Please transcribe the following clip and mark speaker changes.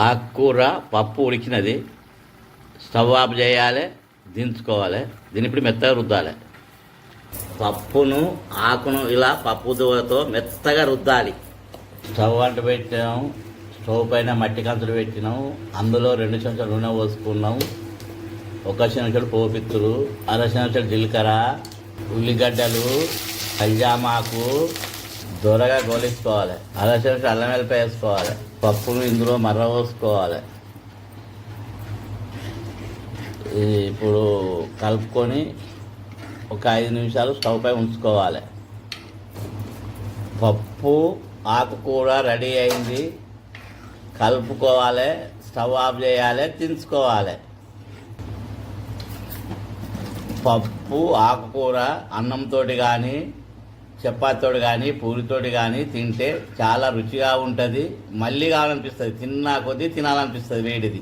Speaker 1: ఆకుకూర పప్పు ఉడికినది, stove off చేయాలి, దించుకోవాలి. దీన్ని ఇప్పుడు మెత్తగా రుద్దాలి. పప్పును ఆకును ఇలా పప్పు దువ్వతో మెత్తగా రుద్దాలి. స్టవ్ అంట పెట్టాం, స్టవ్ పైన మట్టి కంచులు పెట్టినాం. అందులో 2 చెంచాలు నూనె పోసుకున్నాం. 1 చెంచాడు పోపిత్తులు, 1/2 చెంచాడు జీలకర్ర, ఉల్లిగడ్డలు, కల్జామాకు దొరగా గోలించుకోవాలి. 1/2 చెంచాడు అల్లం వెల్లిపాయ వేసుకోవాలి. పప్పును ఇందులో మర్ర పోసుకోవాలి. ఇప్పుడు కలుపుకొని ఒక 5 నిమిషాలు స్టవ్ పై ఉంచుకోవాలి. పప్పు ఆకుకూర రెడీ అయింది. కలుపుకోవాలి, స్టవ్ ఆఫ్ చేయాలి, దించుకోవాలి. పప్పు ఆకుకూర అన్నంతో కానీ చపాతీతో కానీ పూరితోటి కానీ తింటే చాలా రుచిగా ఉంటుంది. మళ్ళీ కావాలనిపిస్తుంది, తిన్నా కొద్దీ తినాలనిపిస్తుంది వేడిది.